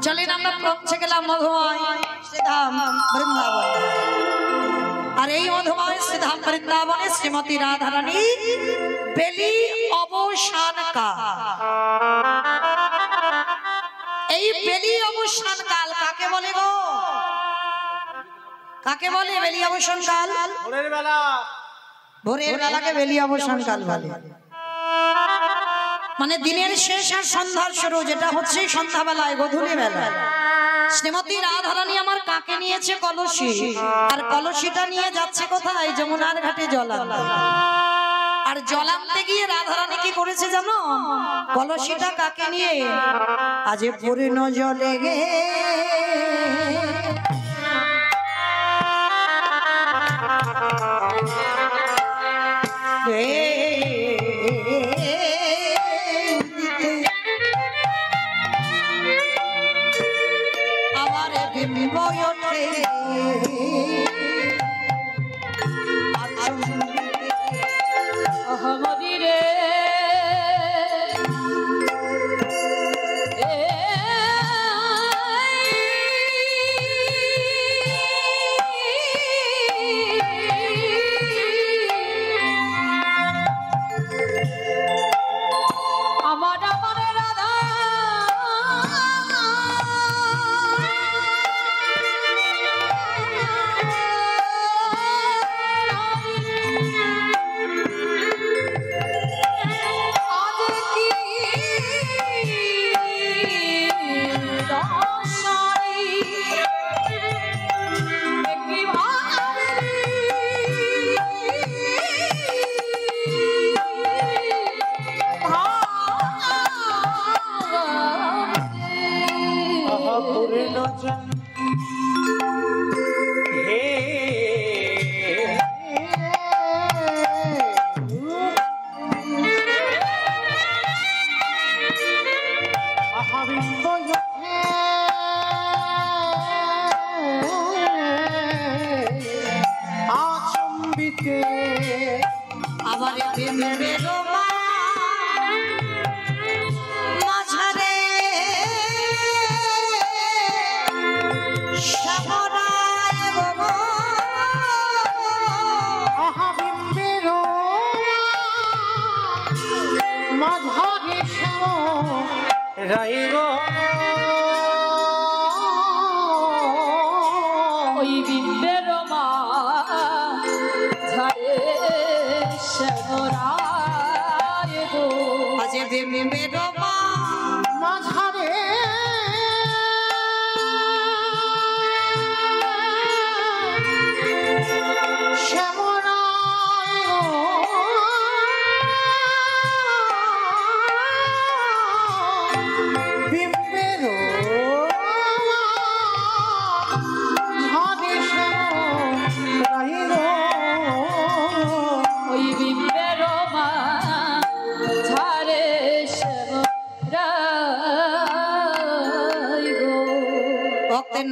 चलें আমরা পৌঁছে গেলাম মধুময় শ্রীধাম বৃন্দাবন। আর এই মধুময় শ্রীধাম বৃন্দাবনে শ্রীমতী রাধারানী বেলি অবসান কাল। এই বেলি অবসান কাল কাকে বলে গো? কাকে বলে বেলি অবসান কাল? ভোরের বেলা। ভোরের বেলাকে বেলি অবসান কাল বলে। মানে দিনের শেষ আর সন্ধ্যার শুরু, যেটা হচ্ছে সন্ধ্যা বেলায়, গধূলি বেলায়। শ্রীমতী রাধারানী আমার কাকে নিয়েছে? কলসি। আর কলসিটা নিয়ে যাচ্ছে কোথায়? যমুনার ঘাটে জল আনতে। আর জল আনতে গিয়ে রাধারানী কি করেছে জানো? কলসিটা কাকে নিয়ে? আজ পূর্ণ জলে গে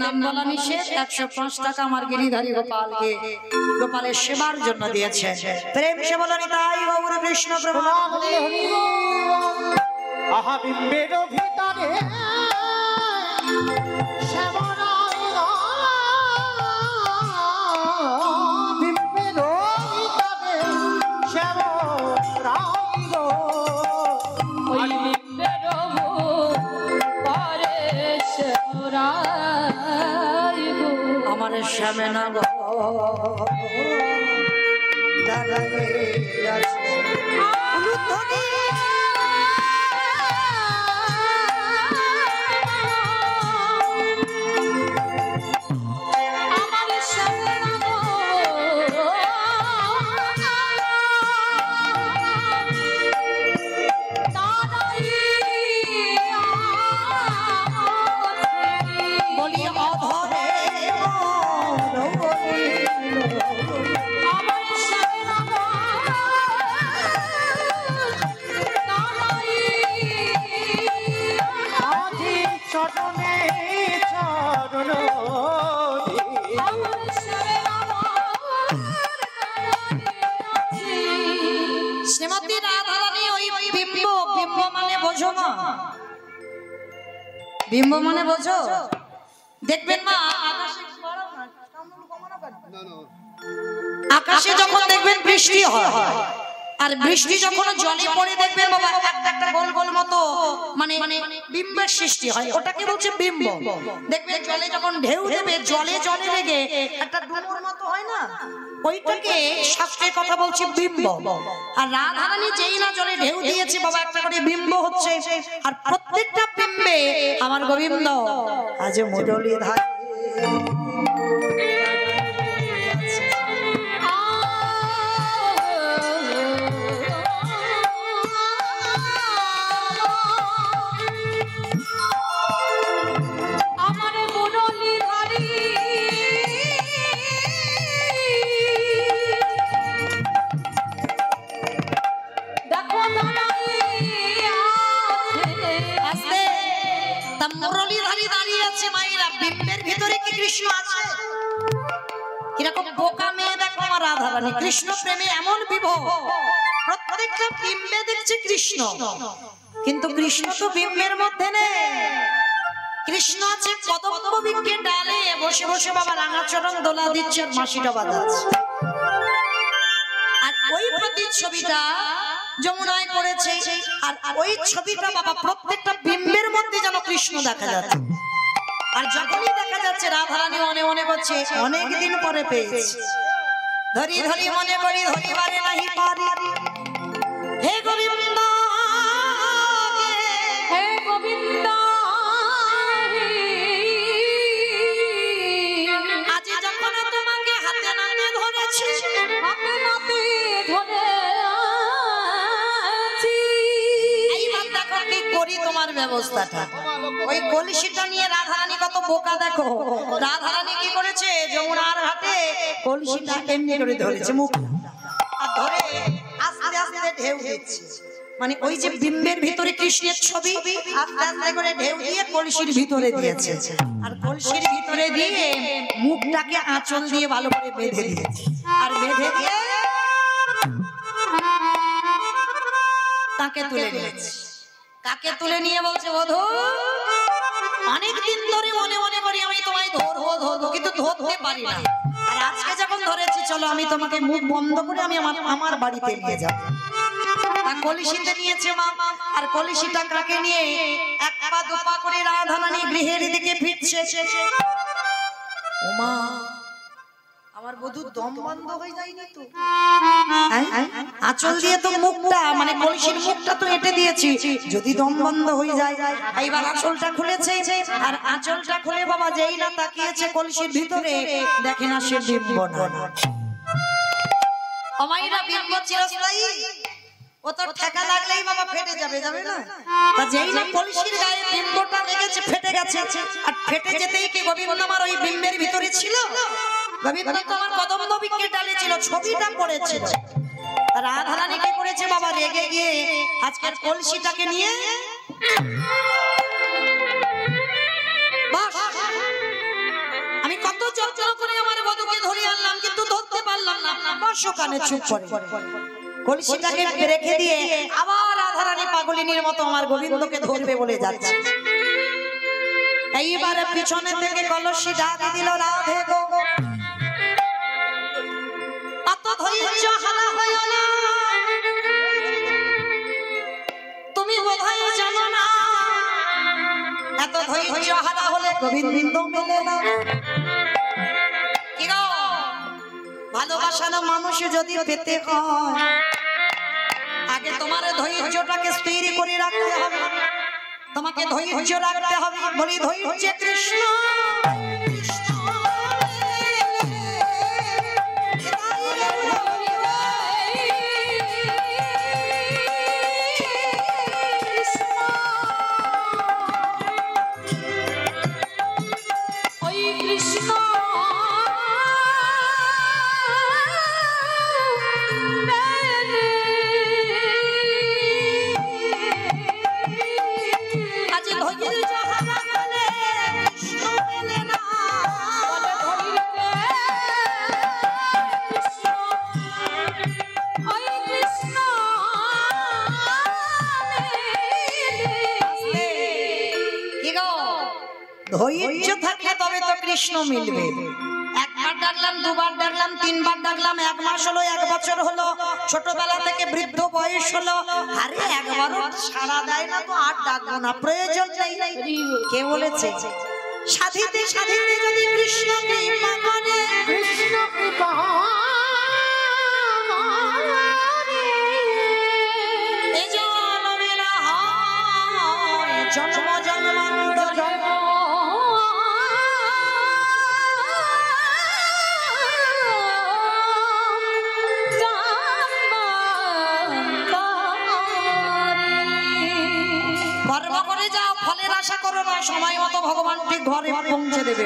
নাম বলা নিষেধ। 105 টাকা আমার গিরিধারী গোপালকে গোপালের সেবার জন্য দিয়েছে। প্রেম সে বলনি তাই গৌর কৃষ্ণ প্রভু। আহা বিম্বের ভিতরে আমার শ্যামে না গো বিম্ব মানে বোঝো? দেখবেন মা আকাশে যখন দেখবেন বৃষ্টি হয়, আর বৃষ্টি যখন জলে পড়ে দেখবেন বাবা একটা একটা গোল গোল মতো মানে বিম্বের সৃষ্টি হয়, ওটাকে বলছে বিম্ব। দেখবেন জলে যখন ঢেউ দেবে জলে জলে লেগে একটা ডুমুর মতো হয় না, ওইটাকে শাস্ত্রের কথা বলছে বিম্ব। আর রাধারানী যেই না জলে ঢেউ দিয়েছে বাবা একটা করে বিম্ব হচ্ছে, আর প্রত্যেকটা বিম্বে আমার গোবিন্দ আজ মুরলীধারী। মুরলীধারী দাঁড়িয়ে আছে মায়েরা, বিম্বের ভিতরে কি কৃষ্ণ আছে? কিরকম বোকা মেয়ে দেখো আমার রাধারানী, কৃষ্ণ প্রেমে এমন বিভোর, প্রত্যেকটা বিম্বে দেখছে কৃষ্ণ, কিন্তু কৃষ্ণ তো বিম্বের মধ্যে নেই। কৃষ্ণ আছে কদম্ব বৃক্ষের ডালে বসে বসে বাবা রাঙাচরণ দোলা দিচ্ছে, মাসিটা বাজাচ্ছে। আর ওই প্রতিচ্ছবিটা যমুনায় করেছে, আর ওই ছবিটা বাবা প্রত্যেকটা বিম্বের মধ্যে যেন কৃষ্ণ দেখা যাচ্ছে। আর যখনই দেখা যাচ্ছে রাধারানী মনে মনে করছে অনেকদিন পরে পেয়েছি, ধরি ধরি মনে করি ধরিবারে নাহি পারি, হে গোবিন্দ হে গোবিন্দ আজ যখন তোমাকে হাতে নাতে ধরেছি, হাতে নাতে ধরে করি তোমার ব্যবস্থাটা। ওই কলসিটা নিয়ে রাধারানী কত বোকা দেখো, রাধারানী কি করেছে যমুনার ঘাটে কলসিটা এমনি করে ধরেছে মুখ আর ধরে আস্তে আস্তে ঢেউ দিচ্ছে, মানে ওই যে বিম্বের ভিতরে কৃষ্ণের ছবি আস্তে আস্তে করে ঢেউ দিয়ে কলসির ভিতরে দিয়েছে, আর কলসির ভিতরে দিয়ে মুখটাকে আঁচল দিয়ে ভালো করে বেঁধে দিয়েছে, আর বেঁধে দিয়ে তাকে তুলে নিয়েছে। কাকে তুলে নিয়ে বলছে বধূ অনেকদিন ধরে মনে মনে করি আমি তোমায় ধরবো ধরবো, কিন্তু ধরতে পারি না, আর আজকে যখন ধরেছি চলো আমি তোমাকে মুখ বন্ধ করে আমি আমার বাড়িতে নিয়ে যাব। কলসিতে নিয়েছে মা, আর কলসিটা কাকে নিয়ে এক পা দু পা করে রাধারানী গৃহের দিকে ফিরছে। ওমা আমার বধূ দম বন্ধ হয়ে যায়নি তো? আঁচল দিয়ে তো মুখটা মানে কলসির মুখটা তো এঁটে দিয়েছি, যদি দম বন্ধ হয়ে যায়। এইবার আঁচলটা খুলেছে, আর আঁচলটা খুলে বাবা যেই না তাকিয়েছে কলসির ভিতরে দেখে না সে বিম্ব না। অমাইরা বিম্ব চিরস্থায়ী, ও তো ঠেকা লাগলেই বাবা ফেটে যাবে, যাবে না? তা যেই না কলসির গায়ে বিম্বটা লেগেছে ফেটে গেছে, আর ফেটে যেতেই কি গোবিন্দ আমার ওই বিম্বের ভিতরে ছিল? গোবিন্দ তো আমার কদম্ব বৃক্ষের ডালে ছিল, ছবিটা পড়েছিল। রাধারানী কি করেছে বাবা রেগে গিয়ে আজকের কলসিটাকে নিয়ে আমি কত যত্ন করে আমার বধূকে ধরে আনলাম, কিন্তু ধরতে পারলাম না, বসো কানে চুপ করে। কলসিটাকে রেখে দিয়ে আবার রাধারানী পাগলিনীর মতো আমার গোবিন্দকে ধরবে বলে যাচ্ছে। এইবারে পিছনে থেকে কলসি ডাক দিল রাধে গো, ধৈর্য হারা হইও না, তুমি বোধহয় জানো না এত ধৈর্য হারা হলে গোবিন্দ মেলে না। কি গো ভালোবাসানো মানুষ যদি পেতে হয় আগে তোমার ধৈর্যটাকে স্থির করে রাখতে হবে, তোমাকে ধৈর্য রাখতে হবে। বলি ধৈর্য কৃষ্ণ ধৈর্য থাকলে তবে তো কৃষ্ণ মিলবে। একবার ডাকলাম, দুবার ডাকলাম, তিনবার ডাকলাম, 1 মাস হলো, 1 বছর হলো, ছোটবেলা থেকে বৃদ্ধ বয়স হলো, আরে একবারও সাড়া দেয় না তো আর ডাকবো না, প্রয়োজন নেই। কে বলেছে? সাধিতে সাধিতে যদি কৃষ্ণ কৃপা করে, কৃষ্ণ কৃপা এই জন্মে না হয় জন্ম জন্মান্তর কর্ম করে যাও, ফলের আশা করো না, সময় মতো ভগবান ঠিক ঘরে পৌঁছে দেবে।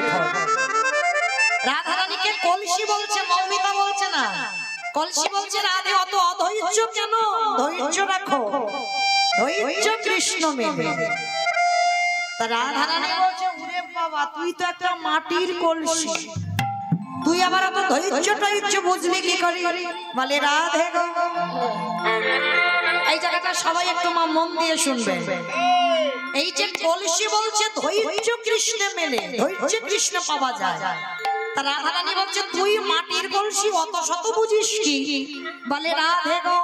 রাধারানীকে কলসি বলছে, মৌমিতা বলছে না। কলসি বলছে রাধে অত অধৈর্য কেন? ধৈর্য রাখো, ধৈর্য কৃষ্ণ মেলে। তা রাধারানী বলছে ওরে বাবা তুই তো একটা মাটির কলসি, তুই আবার এত ধৈর্য বুঝলি কি করি? বলে রাধে গো, এই জায়গাটা সবাই একটু মন দিয়ে শুনবে। এই যে কলসি বলছে ধৈর্য কৃষ্ণে মেলে, ধৈর্য কৃষ্ণ পাওয়া যায়। তা রাধারানী বলছে তুই মাটির কলসি, অত শত বুঝিস কি? বলে রাধে গো,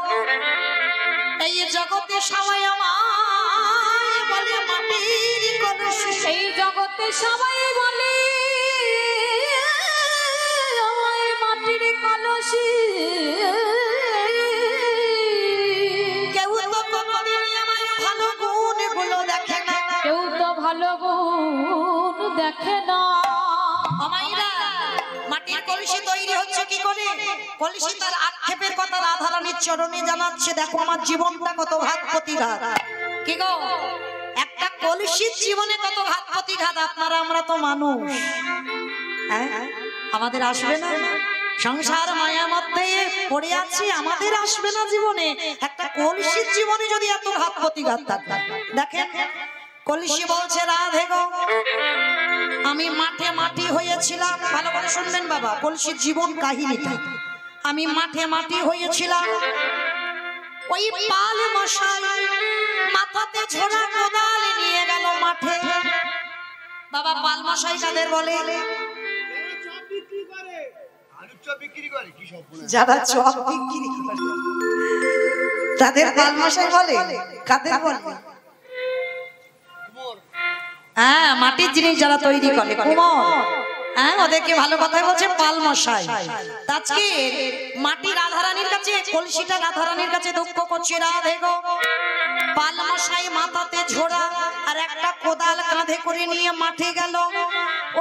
এই জগতে সবাই আমায় বলে মাটির কলসি, এই জগতে সবাই বলে আমায় মাটির কলসি, কেউ তো কোনোদিন আমায় ভালো গুণগুলো দেখে না, কেউ তো ভালো গুণ দেখে না। আমাইরা মাটির কলসি তৈরি হচ্ছে কি করে? কলসি তার আক্ষেপের কথা রাধারানীর চরণে জানাচ্ছে, দেখো আমার জীবনটা কত ঘাত প্রতিঘাত। কি গো, একটা কলসির জীবনে কত ঘাত প্রতিঘাত। আপনারা আমরা তো মানুষ, হ্যাঁ আমাদের আসবে না? সংসার মায়া মধ্যে পড়ে আছি, আমাদের আসবে না জীবনে? একটা কলসির জীবনে যদি এত ঘাত প্রতিঘাত থাকে, দেখেন কলসি বলছে রাধে গো, আমি মাঠে মাটি হয়েছিলাম। ভালো করে শুনবেন বাবা, কলসির জীবন কাহিনীটা। আমি মাঠে মাটি হয়েছিলাম, ওই পাল মশাই মাথাতে ঝোড়া কোদাল নিয়ে গেল মাঠে। বাবা পাল মশাই কাদের বলে? যারা চপ বিক্রি করে তাদের পাল মশাই বলে। কাদের বলে? হ্যাঁ, মাটির জিনিস যারা তৈরি করে, কুমোর। হ্যাঁ, ওদেরকে ভালো কথা বলছে পাল মশাই। আজকে মাটি রাধারানীর কাছে, কলসিটা রাধারানীর কাছে দুঃখ করছে, রাধে গো, পাল মশাই মাথাতে ঝোড়া আর একটা কোদাল কাঁধে করে নিয়ে মাঠে গেল।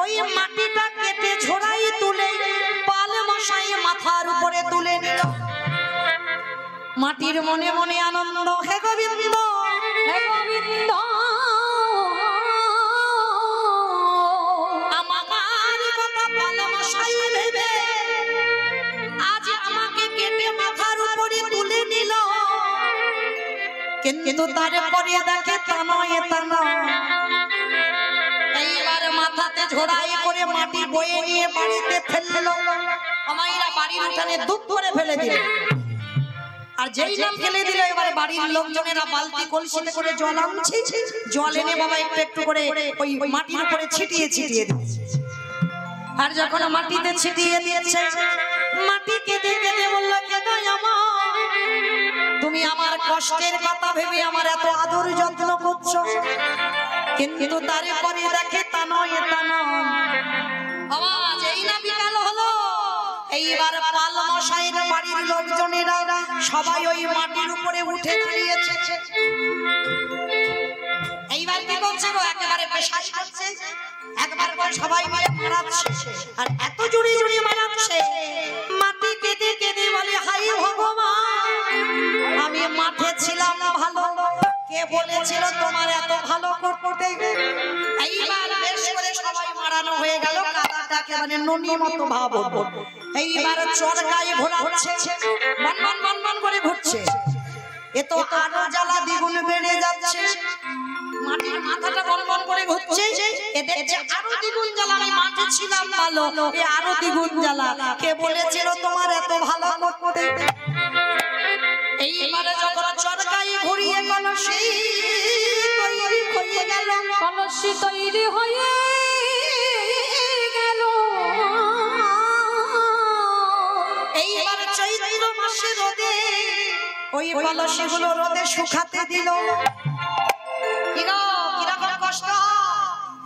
ওই মাটিটা কেটে ঝোড়াই তুলে পাল মশাই মাথার উপরে তুলে নিল। মাটির মনে মনে আনন্দ, হে গোবিন্দ, হে গোবিন্দ, আমার কথা পাল মশাই ভেবে আজ আমাকে কেটে মাথার উপরে তুলে নিল। কিন্তু তারপরে দেখে তা নয়, তা নয়। এইবার মাথাতে ঝোড়াই করে মাটি বয়ে নিয়ে বাড়িতে ফেললো। আমাইরা বাড়ির উঠানে দুধ করে ফেলে দিল। আর যেই নাম ফেলে দিল, এবার বাড়ির লোকজনেরা বালতি কলসিতে করে জল আনছে, জল এনে বাবা একটু একটু করে ওই মাটির উপরে ছিটিয়ে ছিটিয়ে দিচ্ছে। আর যখন মাটিতে ছিটিয়ে দিয়েছে, মাটি কেঁদে কেঁদে বলল, কেঁদো আমার, তুমি আমার কষ্টের কথা ভেবে আমার এত আদর যত্ন করছো। কিন্তু তারপরে দেখে তা নয়, তা নয়। আওয়াজ এই না বিকাল হলো, এইবার পাল মশাইয়ের বাড়ির লোকজনেরা সবাই ওই মাটির উপরে উঠে দাঁড়িয়েছে। এইবার কি করছে গো, একেবারে পেশাই করছে, একবার পর সবাই মিলে মারাচ্ছে। আর এত জুড়ি জুড়ি মারাচ্ছে, মাটি কেঁদে কেঁদে বলে, হাই ভগবান, আমি মাঠে ছিলাম ভালো, কে বলেছিল তোমার এত ভালো করতে? এইবার বেশ করে সবাই মারানো হয়ে গেল, কাদাটাকে মানে ননি মতো ভাব। এইবার চরকায় ঘোরাচ্ছে, বন বন বন বন করে ঘুরছে। এ তো আরো জ্বালা দ্বিগুণ বেড়ে যাচ্ছে। মাটির মাথাটা বন বন করে ঘুরছে, এ দেখছে আরো দ্বিগুণ জ্বালা, আমি মাঠে ছিলাম ভালো, এ আরো দ্বিগুণ জ্বালা, কে বলেছিল তোমার এত ভালো করতে? এইবারে যখন চরকায় ঘুরিয়ে কলসি তৈরি হয়ে গেল, কলসি তৈরি হয়ে কলসিগুলো রোদে শুকাতে দিল। কি গো, কিরকম কষ্ট!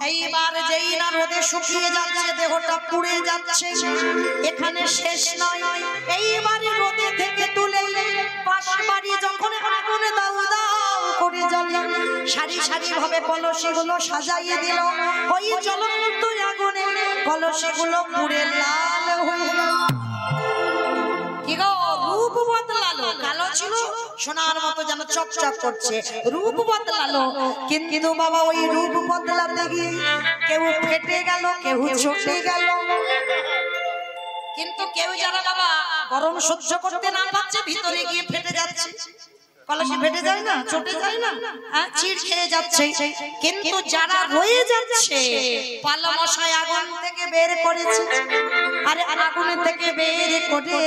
এইবার যেই না রোদে শুকিয়ে যাচ্ছে, দেহটা পুড়ে যাচ্ছে, এখানে শেষ নয়। এইবারে রোদে থেকে তুলে পাশ বাড়ি যখন আগুনে দাউ দাউ করে জ্বলে, সারি সারি ভাবে কলসিগুলো সাজাইয়ে দিল। ওই জ্বলন্ত আগুনে কলসিগুলো পুড়ে লাল হয়ে গেল। কি গো, রূপ বদলালো। কালো ছিল, সোনার মতো যেন চকচক করছে, রূপ বদলালো। কিন্তু বাবা ওই রূপ বদলাতে গিয়ে কেউ ফেটে গেল, কেউ চটে গেল। কিন্তু কেউ যারা বাবা গরম সহ্য করতে না পারছে, ভিতরে গিয়ে ফেটে যাচ্ছে। কলসি ফেটে যায় না, চটে যায় না, চিড় খেয়ে যাচ্ছে। কিন্তু যারা রয়ে যাচ্ছে, পালা মশাই আগুন থেকে বের করেছে। আরে আগুন থেকে বের করে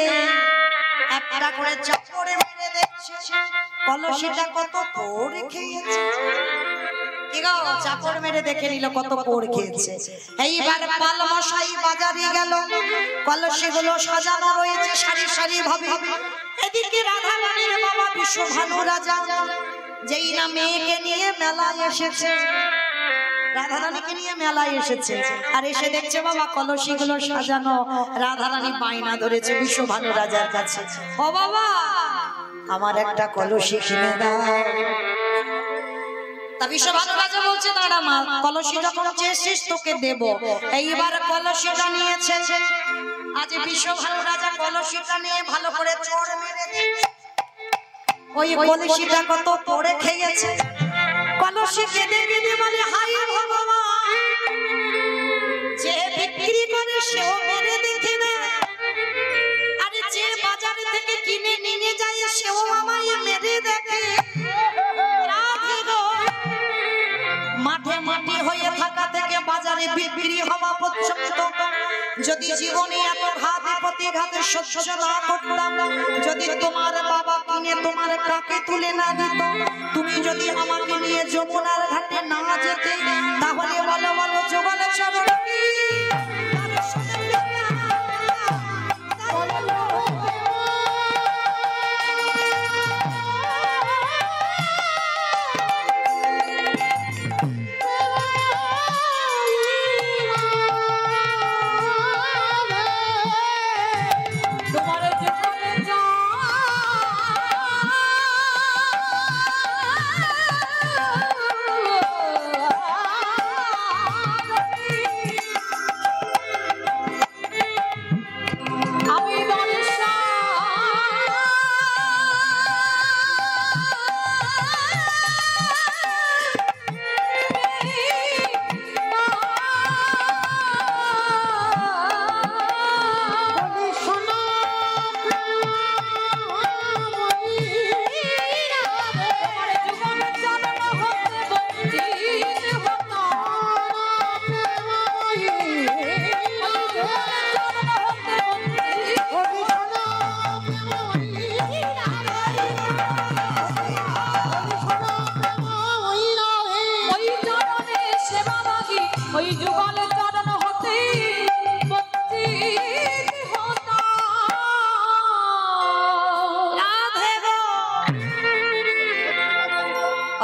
একটা করে চাপড়ে মেরে দেখছে কলসিটা কত পোড়ে খেয়েছে। কি গো, চাপড় মেরে দেখে নিল কত পোড় খেয়েছে। এইবার পাল মশাই বাজারে গেল, কলসিগুলো সাজানো রয়েছে সারি সারি ভাবে। এদিকে রাধা রানীর বাবা বিশ্বভানু রাজা যেই না মেয়েকে নিয়ে মেলায় এসেছে, রাধা রানীকে নিয়ে মেলায় এসেছে, আর এসে দেখছে বাবা কলসিগুলো সাজানো। রাধা রানী বায়না ধরেছে বিশ্বভানু রাজার কাছে, ও বাবা আমার একটা কলসি কিনে দাও। তা বিশ্বভানু রাজা বলছে, দাঁড়া মা, কলসি যখন চেয়েছিস তোকে দেব। এইবার কলসিটা নিয়েছে। আজ বিশ্বভানু রাজা কলসিটা নিয়ে ভালো করে চড় মেরে দিয়েছে। ওই কলসিটা কত পড়ে খেয়েছে। কলসি কেঁদে কেঁদে বলে, হাই ভগবান, যে বিক্রি করে সেও মেরে দেখে না, আরে যে বাজার থেকে কিনে নিয়ে যায় সেও আমায় মেরে দেখে। মাঠে মাটি হয়ে থাকা থেকে বাজারে বিক্রি হওয়া পর্যন্ত যদি জীবনে এত ঘাতে প্রতিঘাতে সহ্য না করতাম, যদি তোমার বাবা কিনে তোমার কাকে তুলে না দিত, তুমি যদি আমাকে নিয়ে যমুনার ঘাটে না যেতে, তাহলে বলো বলো যুগল চরণ কি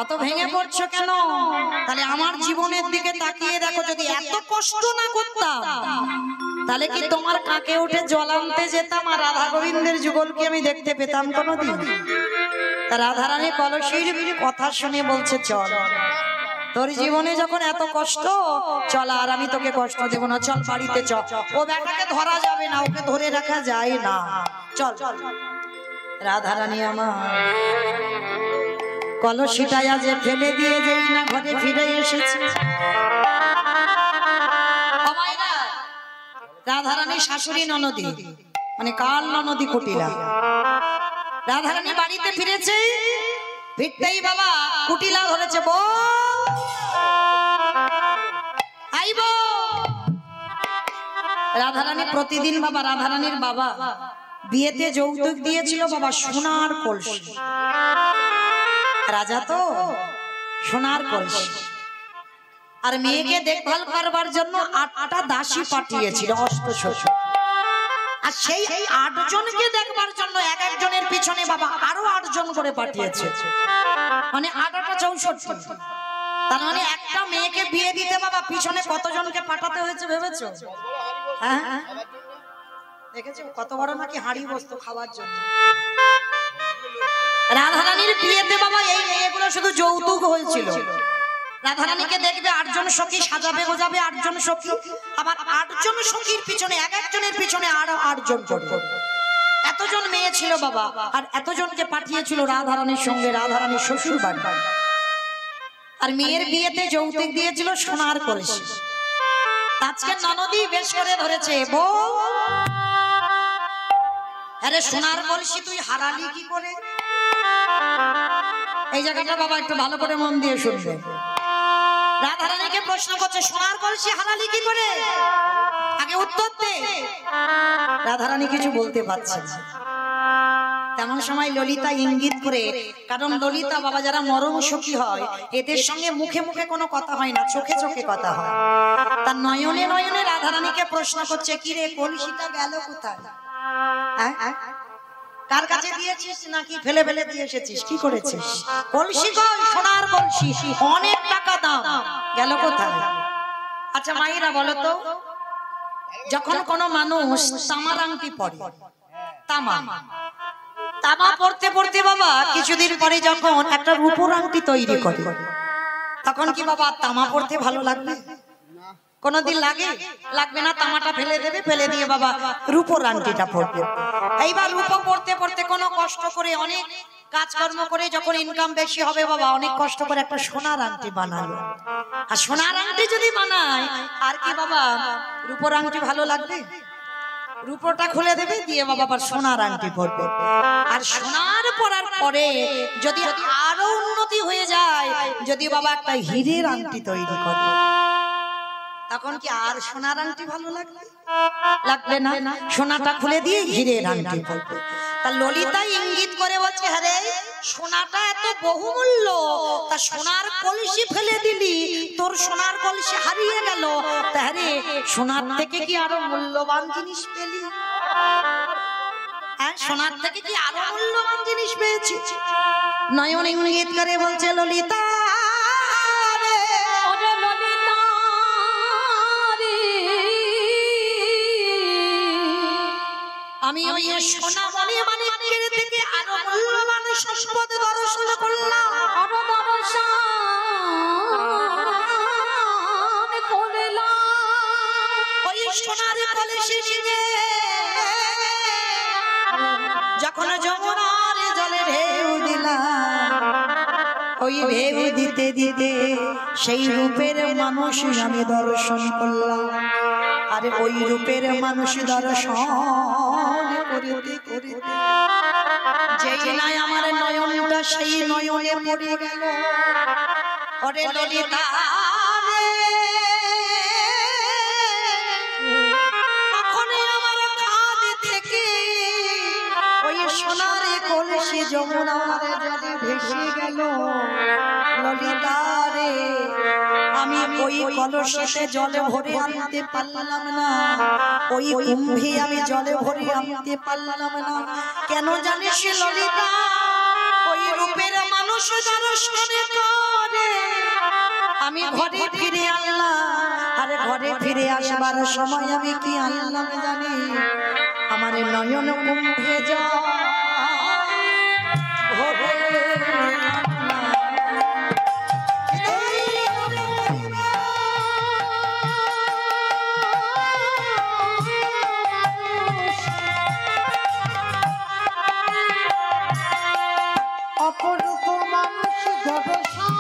অত ভেঙে পড়ছো কেন? তাহলে আমার জীবনের দিকে তাকিয়ে দেখো, যদি এত কষ্ট না করতাম তাহলে কি তোমার কাকে উঠে জল আনতে যেতাম আর রাধা গোবিন্দের যুগলকে আমি দেখতে পেতাম কোনোদিন? রাধা রানী কলসির কথা শুনে বলছে, চল, তোর জীবনে যখন এত কষ্ট, চল আর আমি তোকে কষ্ট দেব না, চল বাড়িতে চল। ও বেটাকে ধরা যাবে না, ওকে ধরে রাখা যায় না, চল। রাধা রানী আমার কলসিটা আজ ফেলে দিয়ে যেই না ঘরে ফিরে এসেছে। রাধা রানী শাশুড়ি ননদী, মানে কাল ননদী কুটিলা, রাধা রানী বাড়িতে ফিরেছে। ফিরতেই বাবা কুটিলা ধরেছে, বউ আইব। রাধা রানী প্রতিদিন বাবা, রাধা রানীর বাবা বিয়েতে যৌতুক দিয়েছিল বাবা সোনার কলসি, রাজা তো সোনার কলসি, আর মেয়েকে দেখভাল করবার জন্য 8টা দাসী পাঠিয়েছিল, অষ্টশস্য। আর সেই 8 জনকে দেখবার জন্য এক একজনের পিছনে বাবা আরো 8 জন করে পাঠিয়েছে, মানে 8 8 64। তার মানে একটা মেয়েকে বিয়ে দিতে বাবা পিছনে কতজনকে পাঠাতে হয়েছে ভেবেছো? হ্যাঁ, দেখেছো কত বড় নাকি হাঁড়ি বস্তু খাওয়ার জন্য। রাধারানীর বিয়েতে বাবা এগুলো শুধু যৌতুক হয়েছিল। রাধারানীকে দেখবে 8 জন সখী সাজাবে গোজাবে, 8 জন সখী, আবার 8 জন সখীর পিছনে এক একজনের পিছনে আরো 8 জন করবে। এতজন মেয়ে ছিল বাবা, আর এতজনকে পাঠিয়েছিল রাধারানীর সঙ্গে রাধারানীর শ্বশুর বাড়ি। আর মেয়ের বিয়েতে যৌতুক দিয়েছিল সোনার কলসি। আজকে ননদি বেশ করে ধরেছে, বউ আরে সোনার কলসি তুই হারালি কি করে? এই জায়গাটা বাবা একটু ভালো করে মন দিয়ে শুনবে। রাধারানীকে প্রশ্ন করছে, সোনার কলসি হারালি কি করে? আগে উত্তর দে। রাধারানী কিছু বলতে পারছে না। তেমন সময় ললিতা ইঙ্গিত করে, কারণ ললিতা বাবা যারা মরম সখী হয় এদের সঙ্গে মুখে মুখে কোনো কথা হয় না, চোখে চোখে কথা হয়। তার নয়নে নয়নে রাধারানীকে প্রশ্ন করছে, কি রে কলসিটা গেল কোথায়? কার কাছে দিয়েছিস নাকি ফেলে ফেলে দিয়ে এসেছিস? কি করেছিস? কলসি কই? সোনার কলসি, অনেক টাকা দাম, গেল কোথায়? আচ্ছা মায়েরা বলো তো, যখন কোনো মানুষ তামার আংটি পরে, তামা পড়তে পড়তে বাবা কিছুদিন পরে যখন একটা রূপোর আংটি তৈরি করে, তখন কি বাবা তামা পড়তে ভালো লাগবে? কোনদিন লাগে? লাগবে না। তামাটা ফেলে দেবে, ফেলে দিয়ে বাবা রূপোর আংটিটা পরবে। এইবার রূপো পড়তে পড়তে কোনো কষ্ট করে অনেক কাজকর্ম করে যখন ইনকাম বেশি হবে বাবা অনেক কষ্ট করে একটা সোনার আংটি বানালো। আর সোনার আংটি যদি বানায় আর কি বাবা রূপোর আংটি ভালো লাগবে? রূপোটা খুলে দেবে, দিয়ে বাবা আবার সোনার আংটি পরবে। আর সোনার পরার পরে যদি আরো উন্নতি হয়ে যায়, যদি বাবা একটা হীরের আংটি তৈরি করে, তখন কি আর সোনার আংটি ভালো লাগবে? লাগবে না। সোনাটা খুলে দিয়ে হীরের আংটি পরবে। তা ললিতা ইঙ্গিত করে বলছে, আরে সোনাটা এত বহুমূল্য, তা সোনার কলসি ফেলে দিলি, তোর সোনার কলসি হারিয়ে গেল, তাহলে সোনার থেকে কি আরো মূল্যবান জিনিস পেলি? হ্যাঁ, সোনার থেকে কি আরো মূল্যবান জিনিস পেয়েছি? নয়ন ইঙ্গিত করে বলছে, ললিতা আমি ওই সোনা মণি মানিক্যের থেকে আরো মূল্যবান সম্পদ দর্শন করলাম, আরো দর্শন করলাম। ওই সোনার কলসি নিয়ে যখন যমুনার জলে ঢেউ দিলাম, ওই ঢেউ দিতে দিতে সেই রূপের মানুষ আমি দর্শন করলাম। আরে ওই রূপের মানুষ দর্শন করিতে করিতে যেই নাই আমার নয়নটা সেই নয়নে পড়ে গেল। ওরে ললিতা কখনই আমার কাঁধ থেকে ওই সোনার কলসি যমুনার জলে ভেসে গেল। ললিতা রে, আমি ওই কলসিতে জলে ভরে আনতে পারলাম না, ওই কুম্ভে আমি জলে ভরে আনতে পারলাম না। কেন জানিস ললিতা? ওই রূপের মানুষ দর্শনে করে আমি ঘরে ফিরে আনলাম। আরে ঘরে ফিরে আসবার সময় আমি কি আনলাম জানি? আমার নয়ন কুম্ভে জল ভরে অপরূপ মানুষ দর্শন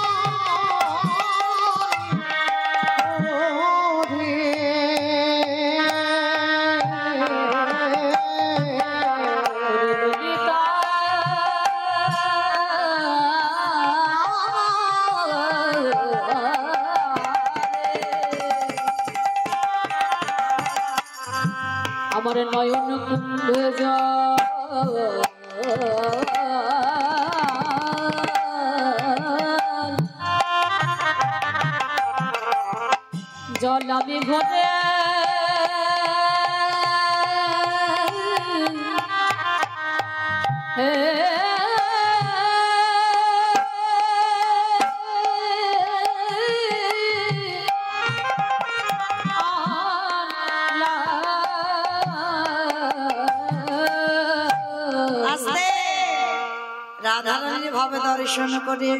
আমার নয়ন কুম্ভে জল আমি ঘরে হে আস্তে রাধারানীর ভাবে দর্শন করে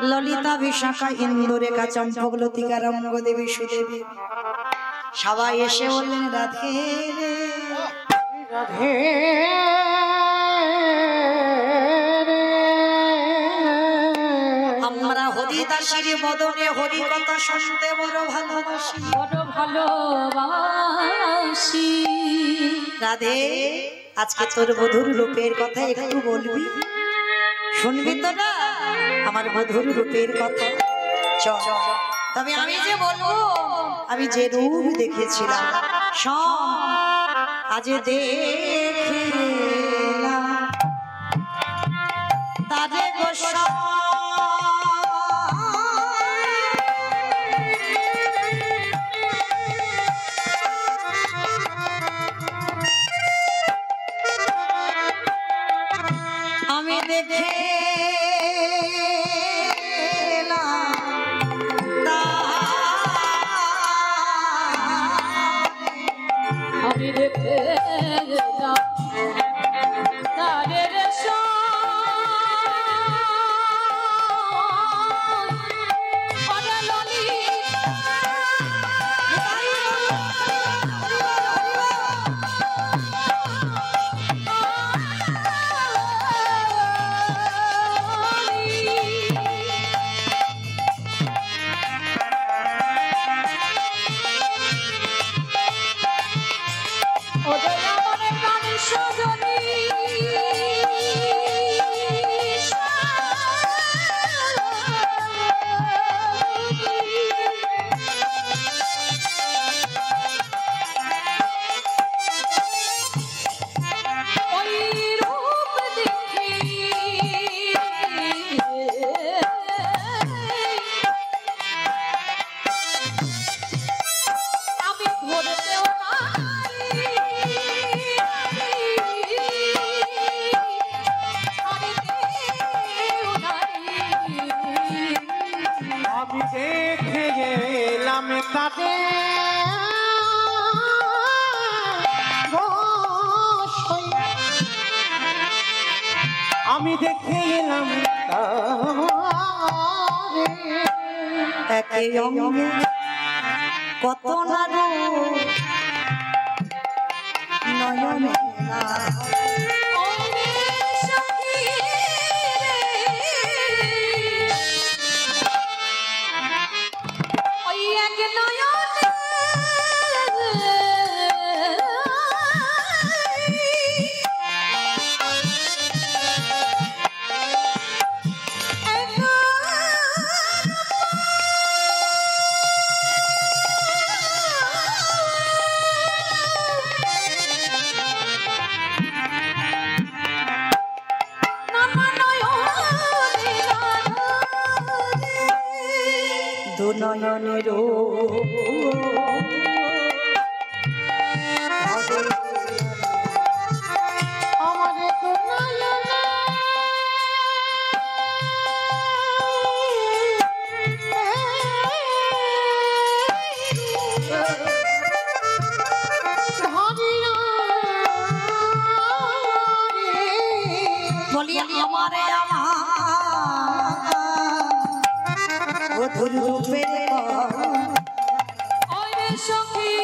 ললিতা বিশাখা ইন্দুরেখা চম্পক লতিকা রঙ্গ দেবী সুদেবী সবাই এসে বললেন রাধে রাধে আমরা হরিদাসীর বদনে হরি কথা শুনতে বড় ভালোবাসি বড় ভালোবাসি। রাধে আজকে তোর মধুর রূপের কথা একটু বলবি শুনবি তো না আমার মধুর রূপের কথা চল তবে আমি যে বলবো আমি যে রূপ দেখেছিলাম সব আজ দেখলাম তারে গোস্বামী আমি দেখে আমি রেখে গেলাম তাদের ওদের আমার প্রাণের সজনী ওই রূপ দেখি আমি ধরতেও আমি দেখে গেলাম কাটে আমি দেখে গেলাম একে অঙ্গে কত না রূপ নয়নে না দু নয়নের আমাদের তো বলি আমারে আমার মধুর রূপের সখী